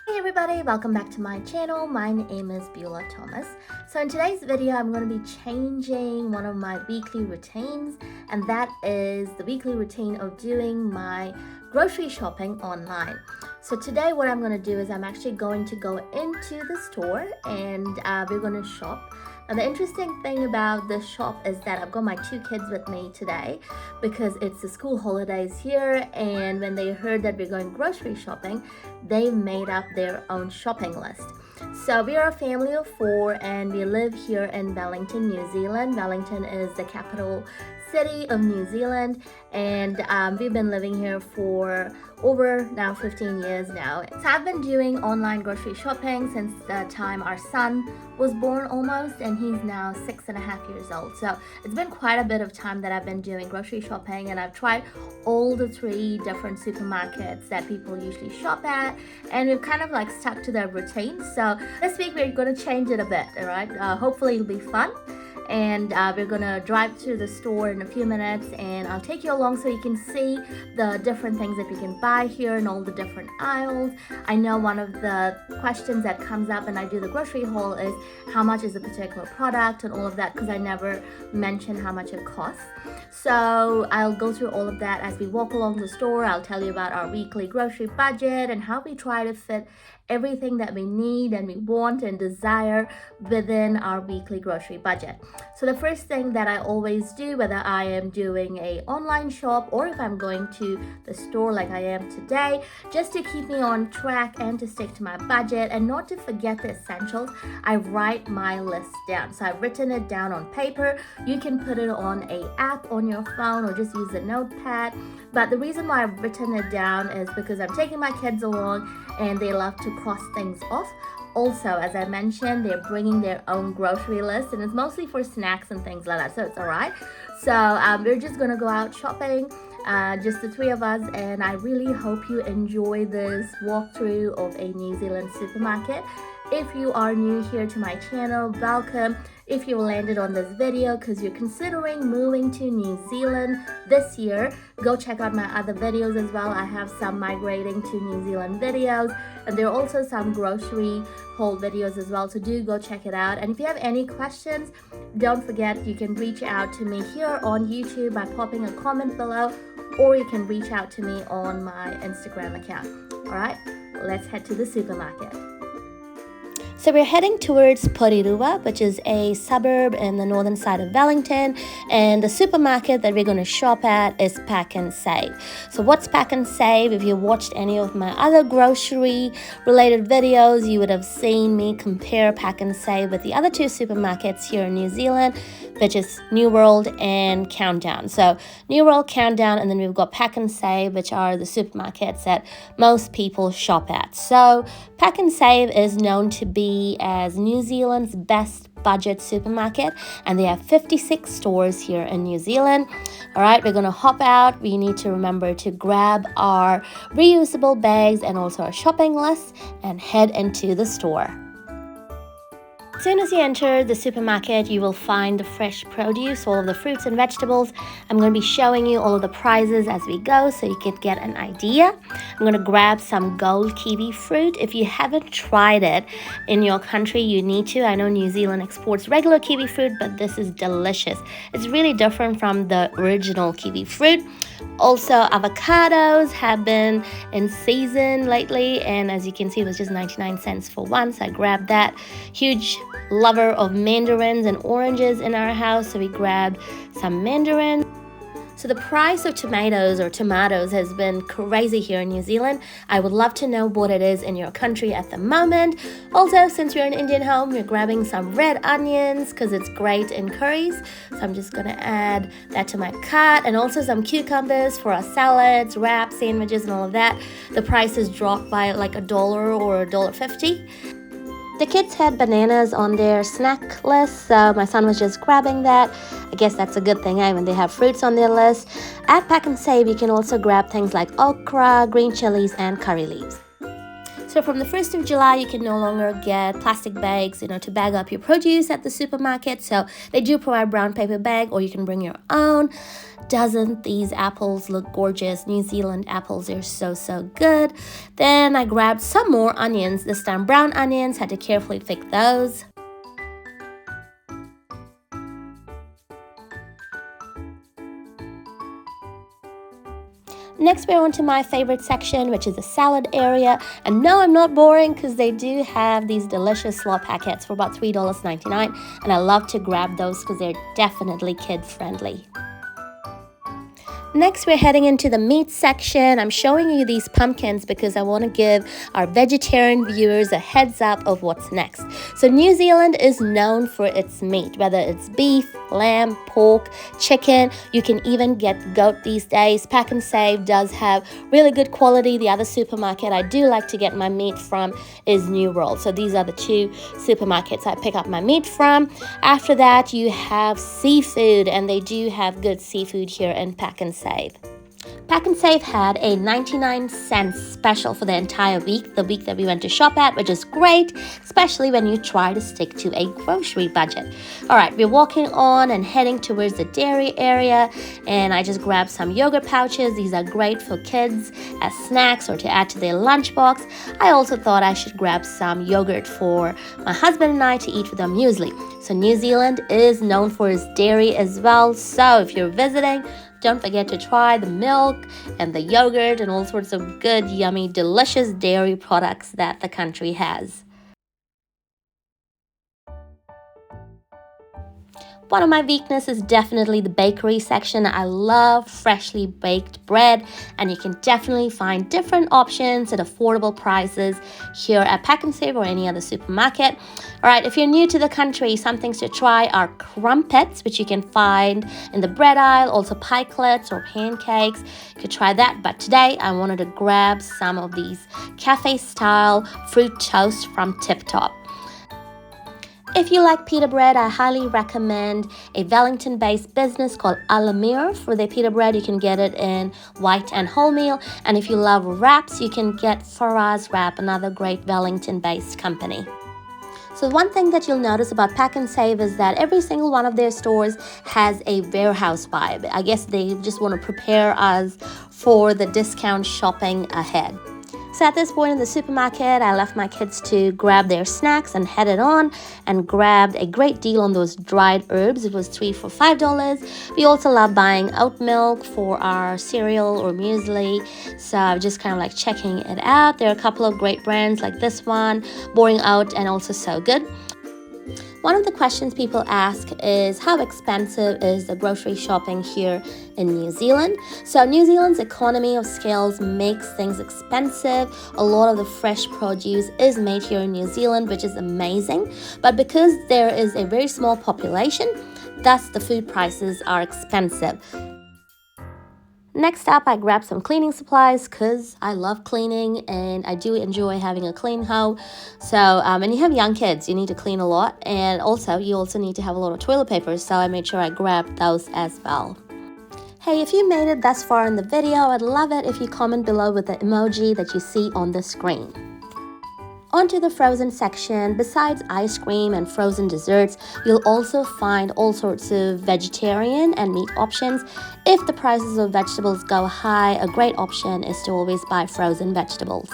Hey everybody, welcome back to my channel. My name is Beulah Thomas. So in today's video, I'm going to be changing one of my weekly routines, and that is the weekly routine of doing my grocery shopping online. So today what I'm going to do is I'm actually going to go into the store and we're going to shop. Now the interesting thing about this shop is that I've got my two kids with me today because it's the school holidays here, and when they heard that we're going grocery shopping, they made up their own shopping list. So we are a family of four and we live here in Wellington, New Zealand. Wellington is the capital city of New Zealand, and we've been living here for over now 15 years now. So I've been doing online grocery shopping since the time our son was born almost, and he's now 6.5 years old. So it's been quite a bit of time that I've been doing grocery shopping, and I've tried all the 3 different supermarkets that people usually shop at, and we've kind of like stuck to their routine. So this week we're going to change it a bit, all right? Hopefully it'll be fun. And we're gonna drive to the store in a few minutes, and I'll take you along so you can see the different things that we can buy here and all the different aisles. I know one of the questions that comes up when I do the grocery haul is how much is a particular product and all of that, because I never mention how much it costs. So I'll go through all of that as we walk along the store. I'll tell you about our weekly grocery budget and how we try to fit everything that we need and we want and desire within our weekly grocery budget. So the first thing that I always do, whether I am doing a online shop or if I'm going to the store like I am today, just to keep me on track and to stick to my budget and not to forget the essentials, I write my list down. So I've written it down on paper. You can put it on an app on your phone or just use a notepad. But the reason why I've written it down is because I'm taking my kids along and they love to cross things off. Also, as I mentioned, they're bringing their own grocery list, and it's mostly for snacks and things like that, so it's all right. So we're just gonna go out shopping, just the 3 of us, and I really hope you enjoy this walkthrough of a New Zealand supermarket. If you are new here to my channel, welcome. If you landed on this video because you're considering moving to New Zealand this year, go check out my other videos as well. I have some migrating to New Zealand videos, and there are also some grocery haul videos as well, so do go check it out. And if you have any questions, don't forget you can reach out to me here on YouTube by popping a comment below, or you can reach out to me on my Instagram account. All right, let's head to the supermarket. So we're heading towards Porirua, which is a suburb in the northern side of Wellington, and the supermarket that we're going to shop at is Pack and Save. So what's Pack and Save? If you watched any of my other grocery related videos, you would have seen me compare Pack and Save with the other 2 supermarkets here in New Zealand, which is New World and Countdown. So New World, Countdown, and then we've got Pack and Save, which are the supermarkets that most people shop at. So Pack and Save is known to be as New Zealand's best budget supermarket, and they have 56 stores here in New Zealand. All right, we're gonna hop out. We need to remember to grab our reusable bags and also our shopping list and head into the store. As soon as you enter the supermarket, you will find the fresh produce, all of the fruits and vegetables. I'm going to be showing you all of the prices as we go so you can get an idea. I'm going to grab some gold kiwi fruit. If you haven't tried it in your country, you need to. I know New Zealand exports regular kiwi fruit, but this is delicious. It's really different from the original kiwi fruit. Also, avocados have been in season lately, and as you can see, it was just 99 cents for one, so I grabbed that. Huge lover of mandarins and oranges in our house, so we grabbed some mandarins. So the price of tomatoes has been crazy here in New Zealand. I would love to know what it is in your country at the moment. Also, since we're an Indian home, we're grabbing some red onions because it's great in curries. So I'm just gonna add that to my cart, and also some cucumbers for our salads, wraps, sandwiches, and all of that. The price has dropped by like $1 or $1.50. The kids had bananas on their snack list, so my son was just grabbing that. I guess that's a good thing, when they have fruits on their list. At Pack and Save, you can also grab things like okra, green chilies, and curry leaves. So So from the 1st of July, you can no longer get plastic bags, to bag up your produce at the supermarket. So they do provide brown paper bag, or you can bring your own. Doesn't these apples look gorgeous? New Zealand apples are so good. Then I grabbed some more onions, this time brown onions, had to carefully pick those. Next, we're on to my favorite section, which is the salad area. And no, I'm not boring, because they do have these delicious slaw packets for about $3.99. And I love to grab those because they're definitely kid-friendly. Next, we're heading into the meat section. I'm showing you these pumpkins because I want to give our vegetarian viewers a heads up of what's next. So New Zealand is known for its meat, whether it's beef, lamb, pork, chicken. You can even get goat these days. Pack and Save does have really good quality. The other supermarket I do like to get my meat from is New World. So these are the two supermarkets I pick up my meat from. After that, you have seafood, and they do have good seafood here in Pack and Save. Pack and Save had a 99-cent special for the entire week, the week that we went to shop at, which is great, especially when you try to stick to a grocery budget. All right, we're walking on and heading towards the dairy area, and I just grabbed some yogurt pouches. These are great for kids as snacks or to add to their lunchbox. I also thought I should grab some yogurt for my husband and I to eat with our muesli. So New Zealand is known for its dairy as well, so if you're visiting, don't forget to try the milk and the yogurt and all sorts of good, yummy, delicious dairy products that the country has. One of my weaknesses is definitely the bakery section. I love freshly baked bread, and you can definitely find different options at affordable prices here at Pack and Save or any other supermarket. All right, if you're new to the country, some things to try are crumpets, which you can find in the bread aisle, also pikelets or pancakes. You could try that, but today I wanted to grab some of these cafe-style fruit toast from Tip Top. If you like pita bread, I highly recommend a Wellington-based business called Alamir. For their pita bread, you can get it in white and wholemeal. And if you love wraps, you can get Farah's Wrap, another great Wellington-based company. So one thing that you'll notice about Pack and Save is that every single one of their stores has a warehouse vibe. I guess they just want to prepare us for the discount shopping ahead. So at this point in the supermarket, I left my kids to grab their snacks and headed on and grabbed a great deal on those dried herbs. It was 3 for $5. We also love buying oat milk for our cereal or muesli. So I'm just kind of like checking it out. There are a couple of great brands like this one, Boring Oat, and also So Good. One of the questions people ask is how expensive is the grocery shopping here in New Zealand? So New Zealand's economy of scales makes things expensive. A lot of the fresh produce is made here in New Zealand, which is amazing. But because there is a very small population, thus the food prices are expensive. Next up, I grabbed some cleaning supplies because I love cleaning and I do enjoy having a clean home. So when you have young kids, you need to clean a lot, and you also need to have a lot of toilet paper, so I made sure I grabbed those as well. Hey, if you made it thus far in the video, I'd love it if you comment below with the emoji that you see on the screen. Onto the frozen section. Besides ice cream and frozen desserts, you'll also find all sorts of vegetarian and meat options. If the prices of vegetables go high, a great option is to always buy frozen vegetables.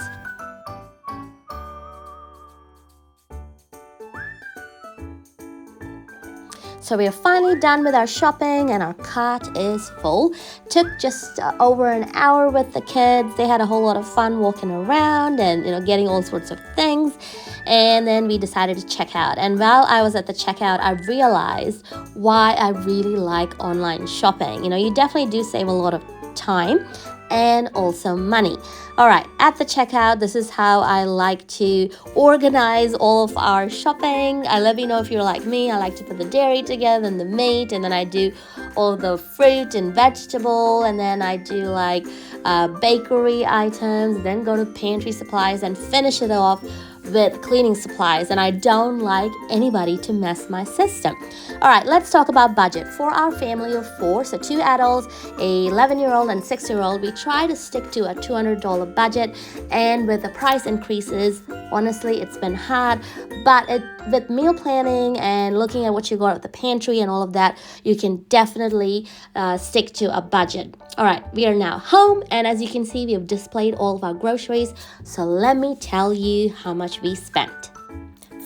So we are finally done with our shopping and our cart is full. Took just over an hour with the kids. They had a whole lot of fun walking around and getting all sorts of things. And then we decided to check out. And while I was at the checkout, I realized why I really like online shopping. You definitely do save a lot of time and also money. All right, at the checkout, this is how I like to organize all of our shopping. I let you know if you're like me. I like to put the dairy together and the meat, and then I do all the fruit and vegetable, and then I do like bakery items, then go to pantry supplies and finish it off with cleaning supplies, and I don't like anybody to mess my system. All right, let's talk about budget. For our family of 4, so 2 adults, a 11-year-old and 6-year-old, we try to stick to a $200 budget, and with the price increases, honestly, it's been hard, but with meal planning and looking at what you got at the pantry and all of that, you can definitely stick to a budget. All right, we are now home, and as you can see, we have displayed all of our groceries, so let me tell you how much we spent.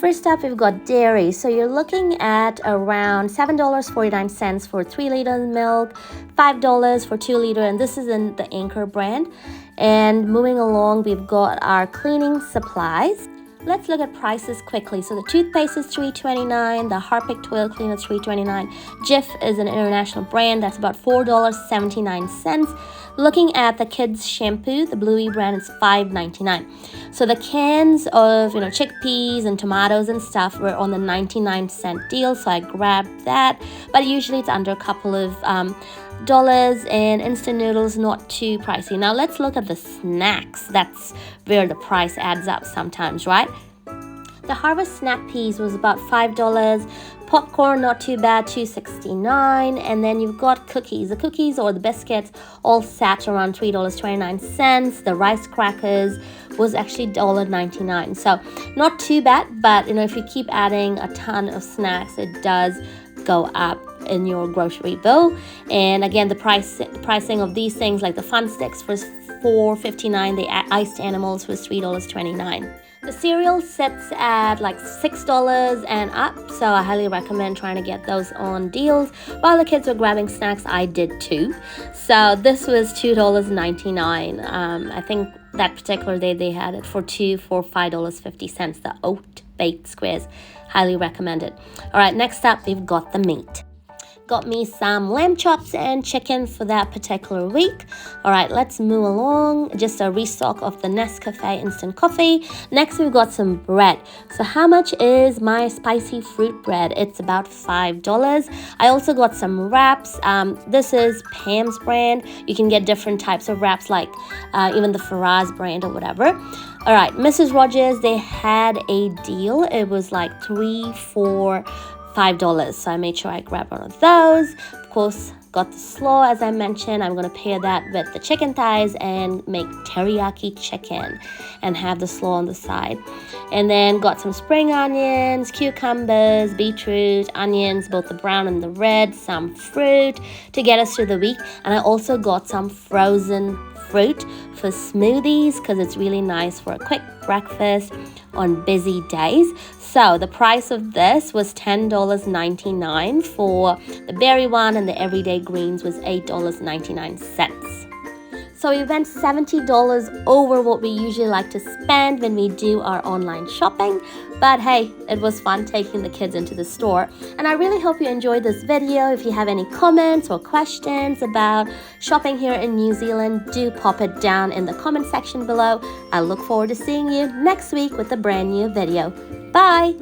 First up, we've got dairy. So you're looking at around $7.49 for 3 liters milk, $5 for 2 liter, and this is in the Anchor brand. And moving along, we've got our cleaning supplies. Let's look at prices quickly. So the toothpaste is $3.29, the Harpic toilet cleaner is $3.29. Jif is an international brand, that's about $4.79. Looking at the kids shampoo, the Bluey brand is $5.99. So the cans of chickpeas and tomatoes and stuff were on the 99-cent deal, so I grabbed that. But usually it's under a couple of dollars, and instant noodles not too pricey. Now let's look at the snacks. That's where the price adds up sometimes, right? The Harvest Snap Peas was about $5. Popcorn, not too bad, $2.69. And then you've got cookies. The cookies or the biscuits all sat around $3.29. The rice crackers was actually $1.99. So not too bad, but if you keep adding a ton of snacks, it does go up in your grocery bill. And again, the pricing of these things, like the Fun Sticks, was $4.59. The iced animals was $3.29. The cereal sits at like $6 and up, so I highly recommend trying to get those on deals. While the kids were grabbing snacks, I did too. So this was $2.99. I think that particular day they had it for $5.50. The oat baked squares, highly recommended. All right, next up we've got the meat. Got me some lamb chops and chicken for that particular week. All right, let's move along. Just a restock of the Nescafe instant coffee. Next, we've got some bread. So how much is my spicy fruit bread? It's about $5. I also got some wraps. This is Pam's brand. You can get different types of wraps, like even the Faraz brand or whatever. All right, Mrs. Rogers, they had a deal. It was like 3 for $5, so I made sure I grabbed one of those. Of course, got the slaw, as I mentioned. I'm going to pair that with the chicken thighs and make teriyaki chicken and have the slaw on the side. And then got some spring onions, cucumbers, beetroot, onions, both the brown and the red, some fruit to get us through the week. And I also got some frozen fruit for smoothies because it's really nice for a quick breakfast on busy days. So the price of this was $10.99 for the berry one, and the everyday greens was $8.99. So we went $70 over what we usually like to spend when we do our online shopping. But hey, it was fun taking the kids into the store. And I really hope you enjoyed this video. If you have any comments or questions about shopping here in New Zealand, do pop it down in the comment section below. I look forward to seeing you next week with a brand new video. Bye!